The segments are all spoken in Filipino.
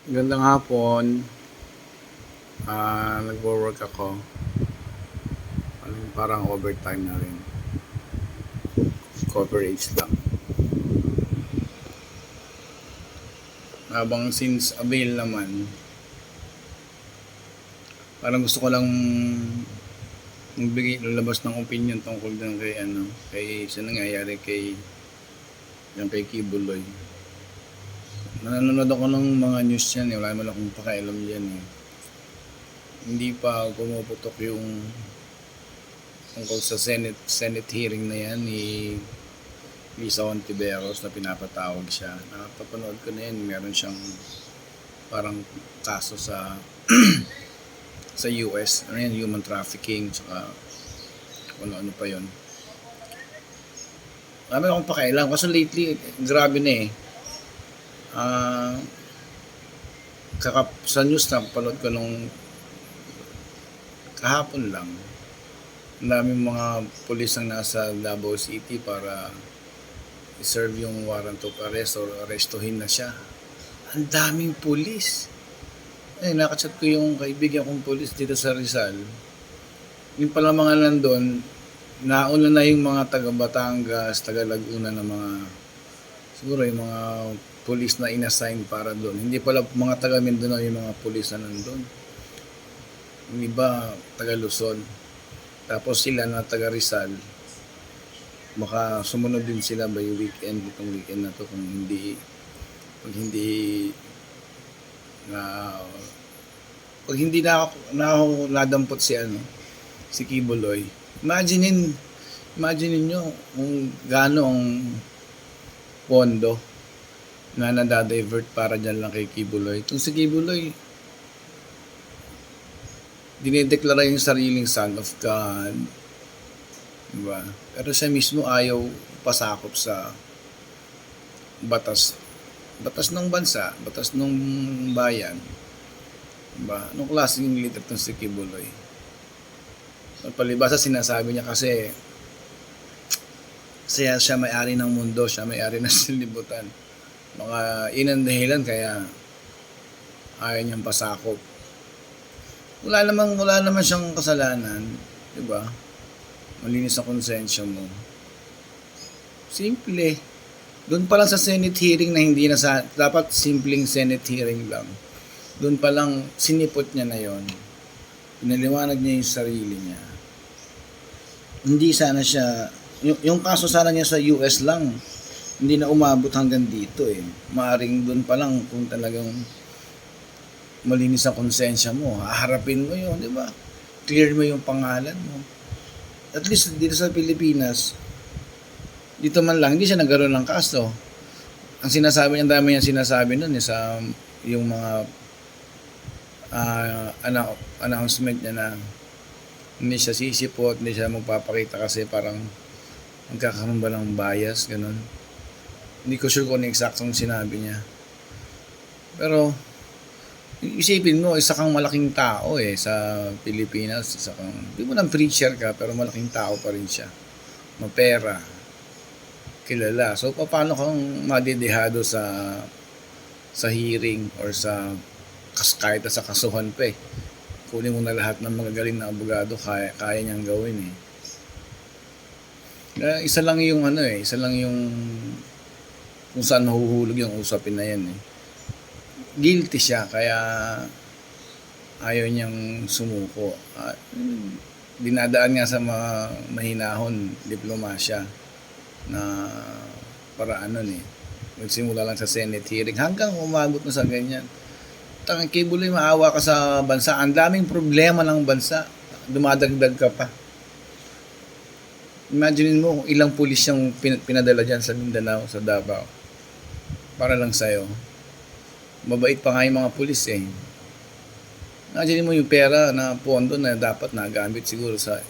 Gandang hapon. Nagwo-work ako. Parang overtime na rin. Coverage lang. Habang since avail naman, parang gusto ko lang lalabas ng opinion tungkol din kay sa nangyayari kay Kibuloy. Nanonood ako ng mga news yan, wala naman akong pakialam yan Hindi pa pumuputok yung tungkol sa Senate hearing na yan ni Lisa Ontiveros na pinapatawag siya. Napapanood ko na yan, meron siyang parang kaso sa sa US, human trafficking, tsaka ano pa yon. Marami akong pakialam kasi lately grabe na sa news na panood ko nung kahapon lang, ang daming mga pulis ang nasa Davao City para i-serve yung warrant of arrest or arestuhin na siya. Ang daming pulis. Nakachat ko yung kaibigan kong pulis dito sa Rizal. Yung pala mga nandun, nauna na yung mga taga Batangas, taga Laguna na siguro yung mga pulis na inassign para doon. Hindi pala mga taga Mindanao yung mga pulis na nandun. Yung iba, taga Luzon. Tapos sila na taga Rizal, baka sumunod din sila by weekend, itong weekend na to kung hindi na ako nadampot si Kibuloy. Imagine niyo kung gaano ang pondo na nadadivert para dyan lang kay Kibuloy. Itong si Kibuloy, dinideklara yung sariling son of God. Diba? Pero siya mismo ayaw pasakop sa batas ng bansa, batas ng bayan. Diba? Anong klaseng leader itong si Kibuloy? Palibasa sinasabi niya kasi siya may-ari ng mundo, siya may-ari ng silibutan. Mga inang dahilan kaya ayaw niyang pasakop. Wala naman siyang kasalanan, 'di ba? Malinis ang konsensya mo. Simple. Doon pa lang sa Senate hearing na hindi na dapat simpleng Senate hearing lang. Doon pa lang sinipot niya na 'yon. Pinaliwanag niya yung sarili niya. Hindi sana siya yung kaso sana niya sa US lang. Hindi na umabot hanggang dito Maaring doon pa lang kung talagang malinis ang konsensya mo, haharapin mo yun, di ba? Clear mo yung pangalan mo. At least dito sa Pilipinas, dito man lang, hindi siya nagkaroon ng kaso. Ang sinasabi niya, dami niya sinasabi nun sa yung mga announcement niya na hindi siya sisipot, hindi siya magpapakita kasi parang magkakaroon ba ng bias, ganun. Hindi ko sure kung ano eksaktong sinabi niya. Pero isipin mo, isa kang malaking tao sa Pilipinas, di mo lang preacher ka, pero malaking tao pa rin siya. Mapera, kilala. So, paano kang madidehado sa hearing or kahit sa kasuhan pa Kunin mo na lahat ng mga galing na abogado, kaya niyang gawin Isa lang yung kung saan nahuhulog yung usapin na yan guilty siya kaya ayaw niyang sumuko. Dinadaan nga sa mga mahinahon diplomasya na paraan magsimula lang sa Senate hearing hanggang umabot na sa ganyan. Kibuloy, maawa ka sa bansa. Ang daming problema ng bansa, dumadagdag ka pa. Imagine mo kung ilang pulis yung pinadala dyan sa Mindanao, sa Davao para lang sa'yo. Mabait pa nga yung mga pulis Imagine mo yung pera na pondo na dapat nagamit siguro sa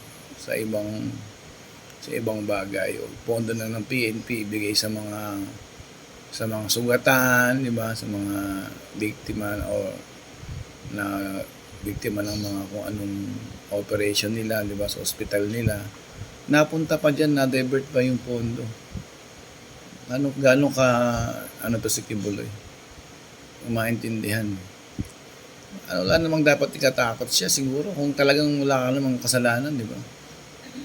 ibang bagay o pondo na ng PNP ibigay sa mga sugatan, di ba? Sa mga biktima na biktima ng mga kung anong operation nila, di ba? Sa ospital nila. Napunta pa diyan, na-divert pa yung pondo. Gaano ka to si Kibuloy? maintindihan. Wala namang dapat ikatakot siya siguro kung talagang wala ka namang kasalanan, di ba?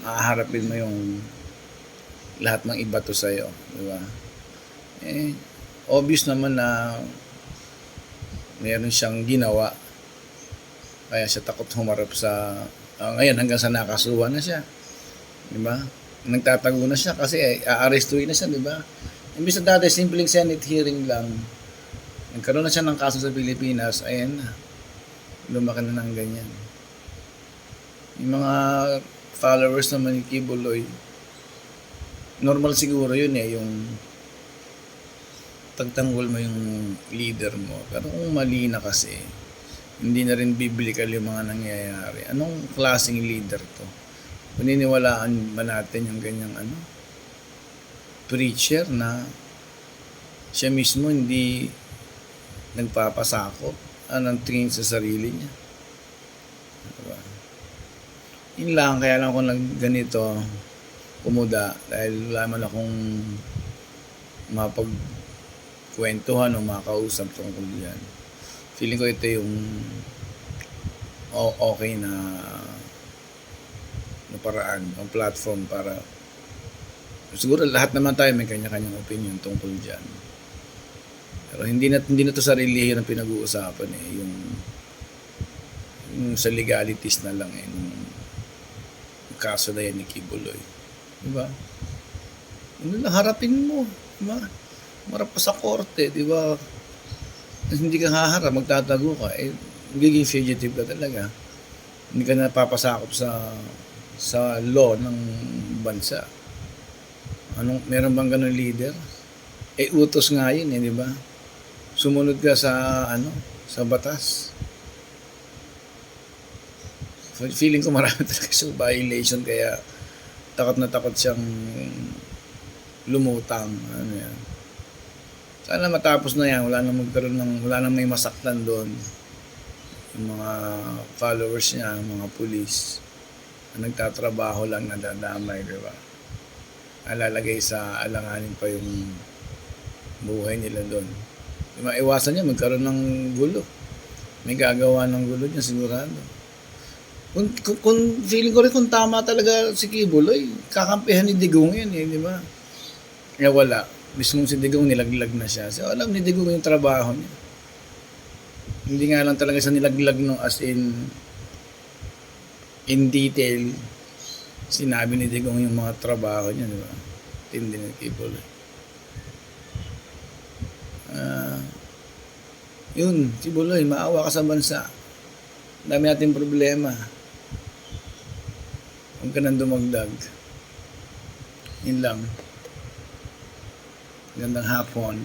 Haharapin mo yung lahat ng ibato sa'yo, di ba? Obvious naman na meron siyang ginawa. Kaya siya takot humarap sa... ngayon hanggang sa nakasuhan na siya. Di ba? Nagtatago na siya kasi aarestuin na siya, di ba? Imbis na dati, simpleng Senate hearing lang. Nagkaroon na siya ng kaso sa Pilipinas, ayan na. Lumaki na ng ganyan. Yung mga followers naman ni Kibuloy, normal siguro yun yung tagtanggol mo yung leader mo. Pero kung mali na kasi, hindi na rin biblical yung mga nangyayari. Anong klaseng leader to? Paniniwalaan ba natin yung ganyang preacher na siya mismo hindi nagpapasakop anong tingin sa sarili niya. Diba? Yun lang, kaya lang ako ganito kumuda dahil wala man akong mapagkwentuhan o makausap tungkol yan. Feeling ko ito yung okay na paraan, ang platform para siguro lahat naman tayo may kanya-kanyang opinion tungkol dyan. Pero hindi na to sa relihiyon ang pinag-uusapan yung sa legalities na lang nung kaso na yan ni Kibuloy. Diba? Harapin mo, diba? Marap pa sa korte, diba? Hindi ka haharap, magtatago ka, magiging fugitive ka talaga. Hindi ka napapasakop sa law ng bansa. Meron bang ganun leader? Utos nga yun, di ba? Sumunod ka sa batas. Feeling ko marami talaga sa violation kaya takot na takot siyang lumutang. Yan. Sana matapos na yan, wala nang may masaktan doon. Yung mga followers niya, mga pulis, na nagtatrabaho lang, nadadamay, di ba? Alalagay sa alanganin pa yung buhay nila doon. Maiwasan niya magkaroon ng gulo. May gagawa ng gulo niya sigurado. Kung feeling ko rin kung tama talaga si Kibuloy, kakampihan ni Digong yan di ba? Kaya wala. Mismong si Digong nilaglag na siya. So alam ni Digong yung trabaho niya. Hindi nga lang talaga sa nilaglag as in detail sinabi ni Digong yung mga trabaho niya, di ba? Tindi ni Kibuloy. Yun, Kibuloy, maawa ka sa bansa. Dami nating problema. Huwag ka nang dumagdag. Yun lang. Gandang hapon.